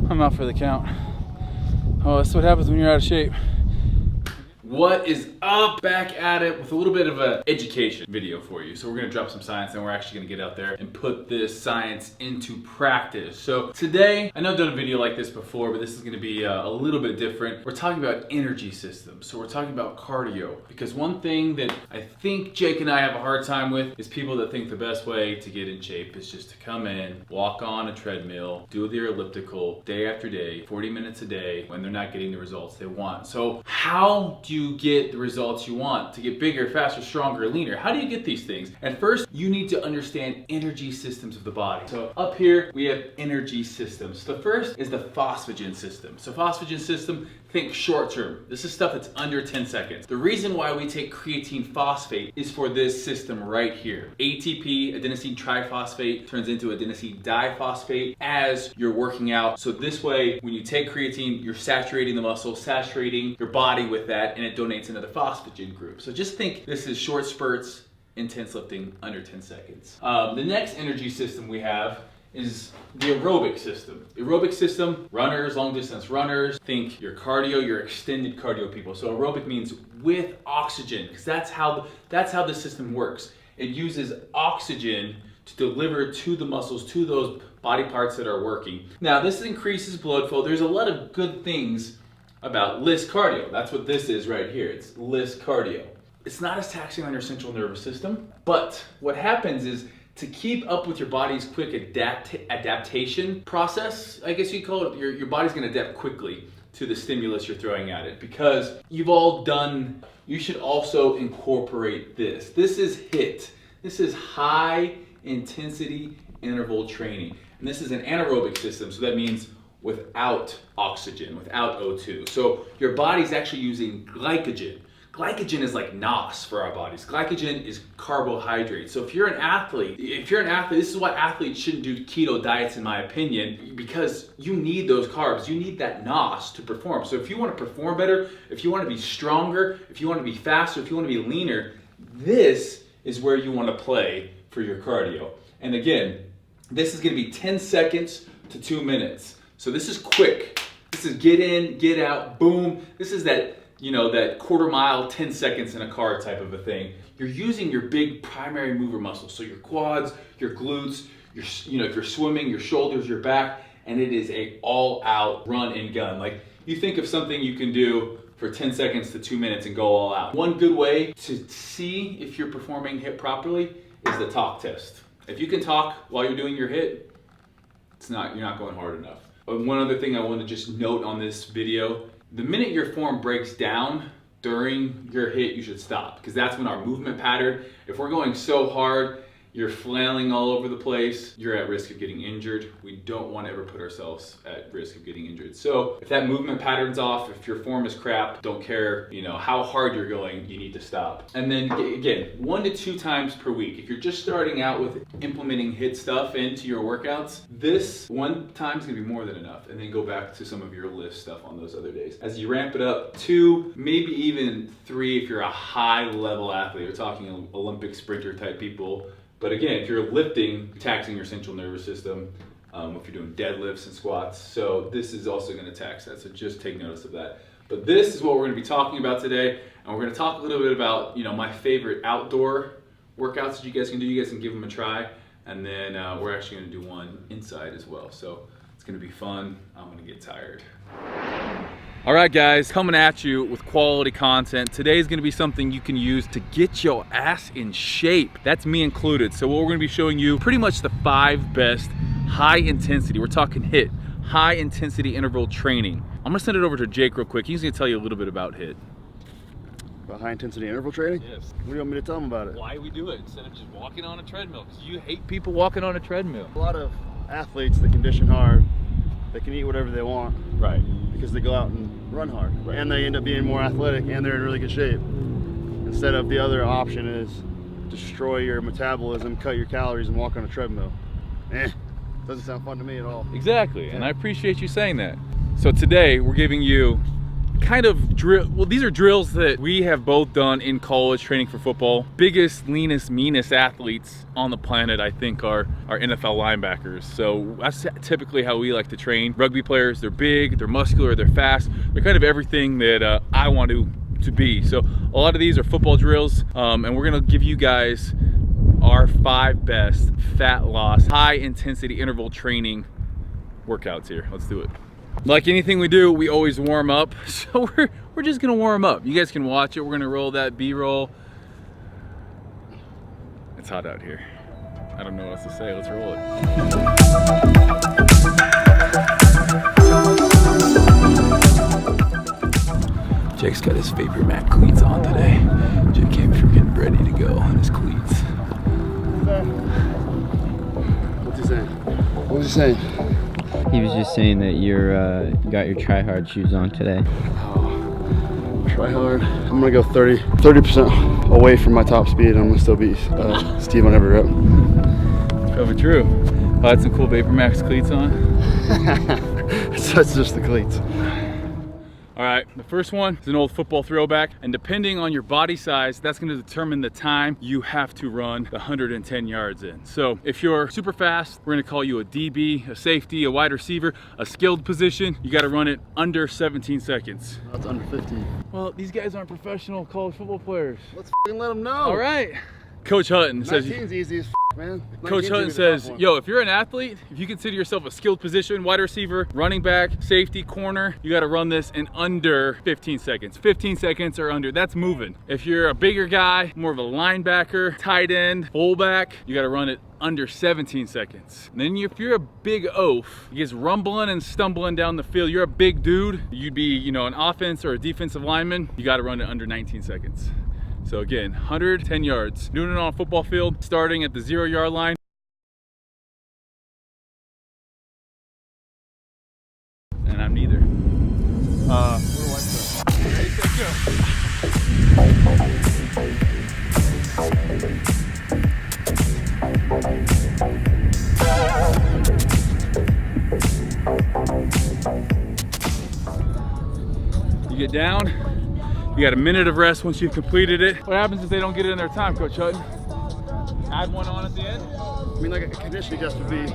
I'm out for the count. Oh, that's what happens when you're out of shape. What is up? Back at it with a little bit of an education video for you. So we're gonna drop some science and we're actually gonna get out there and put this science into practice. So today, I know I've done a video like this before, but this is gonna be a little bit different. We're talking about energy systems. So we're talking about cardio, because one thing that I think Jake and I have a hard time with is people that think the best way to get in shape is just to come in, walk on a treadmill, do their elliptical day after day, 40 minutes a day, when they're not getting the results they want. So how do you get the results you want to get bigger, faster, stronger, leaner? How do you get these things? And first, you need to understand energy systems of the body. So up here, we have energy systems. The first is the phosphagen system. So phosphagen system, think short term. This is stuff that's under 10 seconds. The reason why we take creatine phosphate is for this system right here. ATP, adenosine triphosphate, turns into adenosine diphosphate as you're working out. So this way, when you take creatine, you're saturating the muscle, saturating your body with that, and it donates into the phosphagen group. So just think this is short spurts, intense lifting, under 10 seconds. The next energy system we have is the aerobic system. The aerobic system, runners, long distance runners, think your cardio, your extended cardio people. So aerobic means with oxygen, because that's how the system works. It uses oxygen to deliver to the muscles, to those body parts that are working. Now this increases blood flow. There's a lot of good things about LIS cardio. That's what this is right here. It's LIS cardio. It's not as taxing on your central nervous system, but what happens is to keep up with your body's quick adaptation process, I guess you call it, your body's gonna adapt quickly to the stimulus you're throwing at it, because you've all done, you should also incorporate this. This is HIIT. This is high intensity interval training. And this is an anaerobic system, so that means without oxygen, without O2. So your body's actually using glycogen. Glycogen is like NOS for our bodies. Glycogen is carbohydrate. So if you're an athlete, this is why athletes shouldn't do keto diets in my opinion, because you need those carbs. You need that NOS to perform. So if you want to perform better, if you want to be stronger, if you want to be faster, if you want to be leaner, this is where you want to play for your cardio. And again, this is going to be 10 seconds to 2 minutes. So this is quick. This is get in, get out, boom. This is that, that quarter mile, 10 seconds in a car type of a thing. You're using your big primary mover muscles. So your quads, your glutes, if you're swimming, your shoulders, your back, and it is a all out run and gun. Like you think of something you can do for 10 seconds to 2 minutes and go all out. One good way to see if you're performing HIIT properly is the talk test. If you can talk while you're doing your HIIT, you're not going hard enough. One other thing I want to just note on this video, the minute your form breaks down during your HIIT, you should stop, because that's when our movement pattern, if we're going so hard, you're flailing all over the place, you're at risk of getting injured. We don't want to ever put ourselves at risk of getting injured. So if that movement pattern's off, if your form is crap, don't care how hard you're going, you need to stop. And then again, 1 to 2 times per week. If you're just starting out with implementing HIIT stuff into your workouts, this one time is gonna be more than enough. And then go back to some of your lift stuff on those other days. As you ramp it up, 2, maybe even 3 if you're a high level athlete. You're talking Olympic sprinter type people. But again, if you're lifting, taxing your central nervous system, if you're doing deadlifts and squats, so this is also going to tax that, so just take notice of that. But this is what we're going to be talking about today, and we're going to talk a little bit about my favorite outdoor workouts that you guys can do. You guys can give them a try, and then we're actually going to do one inside as well. So it's going to be fun. I'm going to get tired. All right guys, coming at you with quality content. Today's gonna be something you can use to get your ass in shape. That's me included. So what we're gonna be showing you pretty much the 5 best high intensity, we're talking HIIT, high intensity interval training. I'm gonna send it over to Jake real quick. He's gonna tell you a little bit about HIIT. About high intensity interval training? Yes. What do you want me to tell them about it? Why we do it instead of just walking on a treadmill, because you hate people walking on a treadmill. A lot of athletes that condition hard, they can eat whatever they want. Right. Because they go out and run hard. Right. And they end up being more athletic and they're in really good shape. Instead of the other option is destroy your metabolism, cut your calories, and walk on a treadmill. Doesn't sound fun to me at all. Exactly, and I appreciate you saying that. So today we're giving you kind of drill. Well, these are drills that we have both done in college training for football. Biggest, leanest, meanest athletes on the planet, I think, are NFL linebackers. So that's typically how we like to train. Rugby players, they're big, they're muscular, they're fast. They're kind of everything that I want to be. So a lot of these are football drills, and we're gonna give you guys our 5 best fat loss, high intensity interval training workouts here. Let's do it. Like anything we do, we always warm up. So we're just gonna warm up. You guys can watch it. We're gonna roll that B-roll. It's hot out here. I don't know what else to say. Let's roll it. Jake's got his favorite Mac cleats on today. Jake came freaking ready to go on his cleats. What's he saying? What was he saying? He was just saying that you got your try hard shoes on today. Oh, try hard. I'm gonna go 30% away from my top speed. I'm gonna still beat Steve on every rep. It's probably true. I had some cool Vapor Max cleats on. So it's just the cleats. All right, the first one is an old football throwback, and depending on your body size, that's gonna determine the time you have to run the 110 yards in. So if you're super fast, we're gonna call you a DB, a safety, a wide receiver, a skilled position. You gotta run it under 17 seconds. That's under 15. Well, these guys aren't professional college football players. Let's f***ing let them know. All right. Coach Hutton says, 19's easy as f***, man. Coach Hutton says, yo, if you're an athlete, if you consider yourself a skilled position, wide receiver, running back, safety, corner, you got to run this in under 15 seconds. 15 seconds or under, that's moving. If you're a bigger guy, more of a linebacker, tight end, fullback, you got to run it under 17 seconds. And then if you're a big oaf, he gets rumbling and stumbling down the field, you're a big dude, you'd be, you know, an offense or a defensive lineman, you got to run it under 19 seconds. So again, 110 yards. Doing it on a football field, starting at the 0-yard line. And I'm neither. You get down. You got a minute of rest once you've completed it. What happens if they don't get it in their time, Coach Hutton? Add one on at the end? I mean, like a conditioning test would be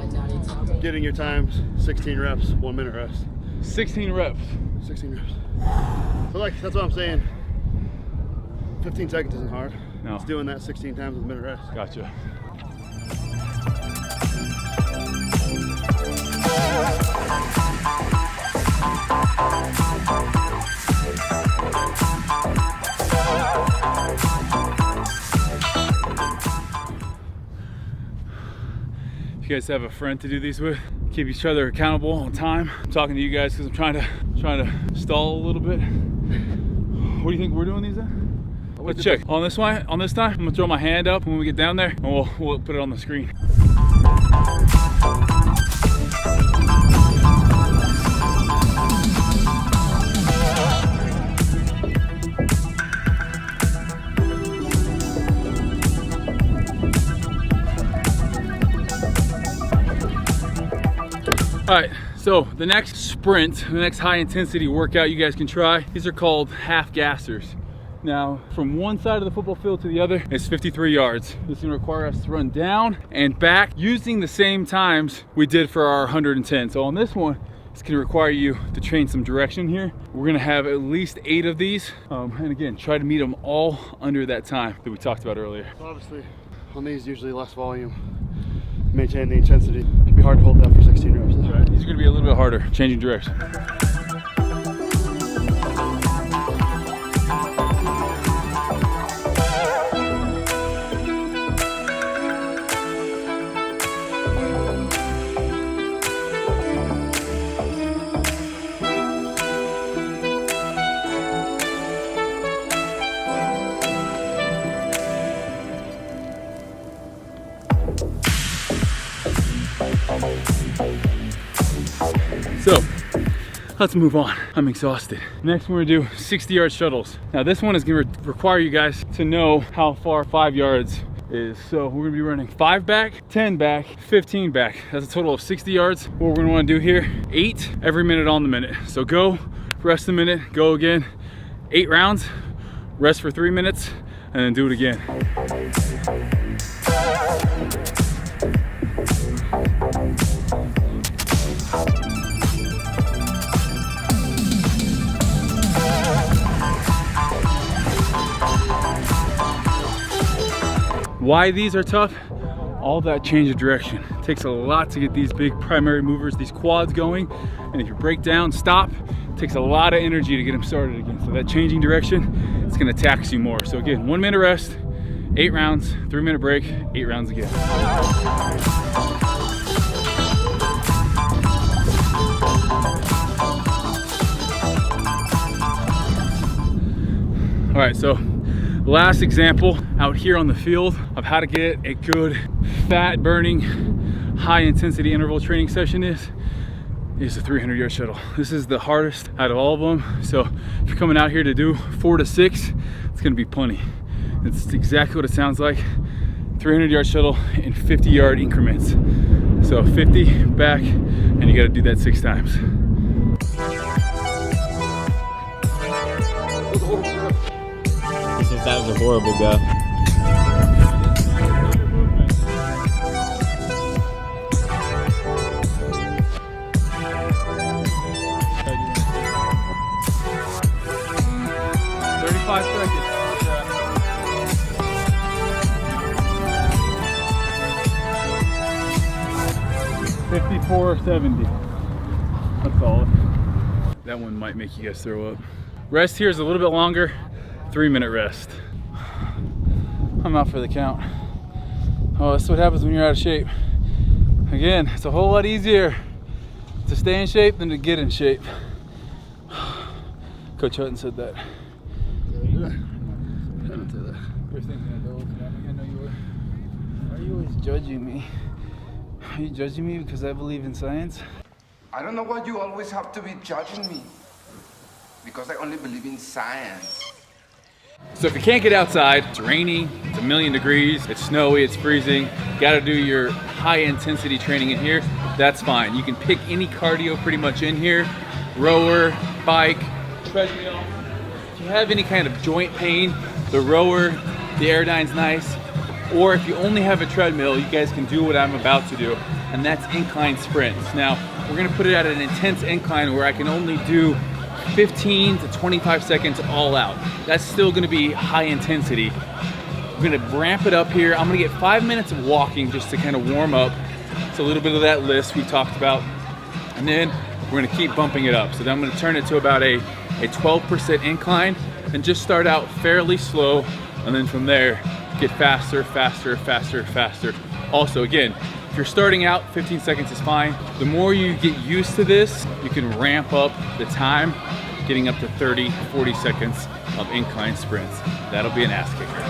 getting your times, 16 reps, 1 minute rest. 16 reps. 16 reps. So like, that's what I'm saying. 15 seconds isn't hard. No. It's doing that 16 times with a minute rest. Gotcha. You guys have a friend to do these with, keep each other accountable on time. I'm talking to you guys because I'm trying to stall a little bit. What do you think we're doing these in? Let's check. On this one, on this time, I'm gonna throw my hand up when we get down there and we'll put it on the screen. All right, so the next sprint, the next high intensity workout you guys can try, these are called half gassers. Now, from one side of the football field to the other, it's 53 yards. This is gonna require us to run down and back using the same times we did for our 110. So on this one, it's gonna require you to change some direction here. We're gonna have at least 8 of these. And again, try to meet them all under that time that we talked about earlier. So obviously, on these, usually less volume. Maintain the intensity. It can be hard to hold that for 16 reps. Though. Right. These are gonna be a little bit harder, changing direction. So let's move on. I'm exhausted. Next we're gonna do 60-yard shuttles. Now this one is gonna require you guys to know how far 5 yards is. So we're gonna be running 5 back, 10 back, 15 back. That's a total of 60 yards. What we're gonna wanna do here, 8 every minute on the minute. So go rest a minute, go again. 8 rounds, rest for 3 minutes, and then do it again. Why these are tough? All that change of direction. It takes a lot to get these big primary movers, these quads going. And if you break down, stop, it takes a lot of energy to get them started again. So that changing direction, it's gonna tax you more. So again, 1 minute rest, 8 rounds, 3 minute break, 8 rounds again. All right, so last example out here on the field of how to get a good fat burning, high intensity interval training session is the 300-yard shuttle. This is the hardest out of all of them. So if you're coming out here to do 4 to 6, it's gonna be plenty. It's exactly what it sounds like. 300-yard shuttle in 50-yard increments. So 50 back, and you gotta do that 6 times. That was a horrible go. Seconds. 54.70. That's all. That one might make you guys throw up. Rest here is a little bit longer. 3 minute rest. I'm out for the count. Oh, that's what happens when you're out of shape. Again, it's a whole lot easier to stay in shape than to get in shape. Coach Hutton said that. You're thinking of those. I know you were. Why are you always judging me? Are you judging me because I believe in science? I don't know why you always have to be judging me. Because I only believe in science. So if you can't get outside, it's rainy, it's 1,000,000 degrees, it's snowy, it's freezing, gotta do your high intensity training in here, that's fine. You can pick any cardio pretty much in here, rower, bike, treadmill. If you have any kind of joint pain, the rower, the Airdyne's nice. Or if you only have a treadmill, you guys can do what I'm about to do, and that's incline sprints. Now, we're gonna put it at an intense incline where I can only do 15 to 25 seconds all out. That's still gonna be high intensity. We're gonna ramp it up here. I'm gonna get 5 minutes of walking just to kind of warm up. It's a little bit of that list we talked about. And then we're gonna keep bumping it up. So then I'm gonna turn it to about a 12% incline and just start out fairly slow. And then from there, get faster, faster, faster, faster. Also, again, if you're starting out, 15 seconds is fine. The more you get used to this, you can ramp up the time, getting up to 30, 40 seconds of incline sprints. That'll be an ass kicker.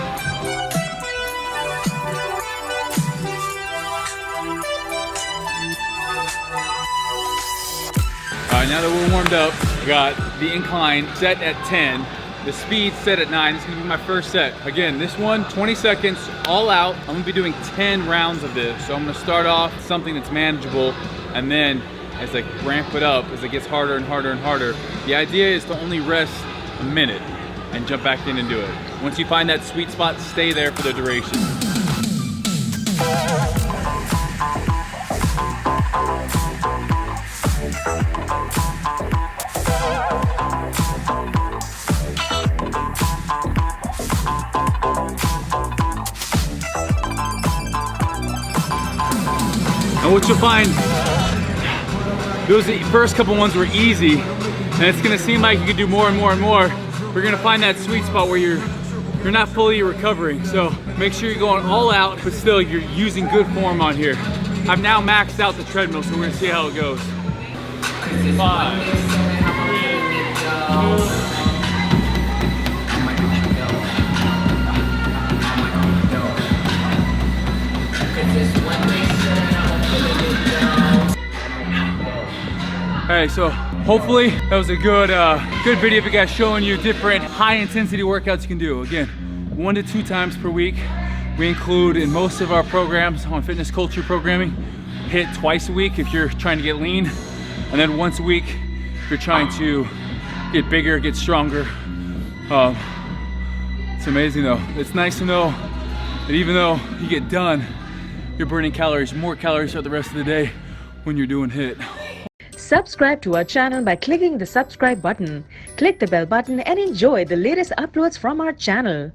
All right, now that we're warmed up, we got the incline set at 10. The speed set at 9. This is gonna be my first set. Again, this one, 20 seconds, all out. I'm gonna be doing 10 rounds of this. So I'm gonna start off something that's manageable, and then as I ramp it up, as it gets harder and harder and harder, the idea is to only rest a minute and jump back in and do it. Once you find that sweet spot, stay there for the duration. And what you'll find, those first couple ones were easy, and it's gonna seem like you can do more and more and more. We're gonna find that sweet spot where you're not fully recovering. So make sure you're going all out, but still you're using good form on here. I've now maxed out the treadmill, so we're gonna see how it goes. 5, 3, 2, Alright, so hopefully that was a good video of you guys showing you different high intensity workouts you can do. Again, 1 to 2 times per week. We include in most of our programs on fitness culture programming, HIIT twice a week if you're trying to get lean, and then once a week if you're trying to get bigger, get stronger. It's amazing though. It's nice to know that even though you get done, you're burning calories, more calories throughout the rest of the day when you're doing HIIT. Subscribe to our channel by clicking the subscribe button. Click the bell button and enjoy the latest uploads from our channel.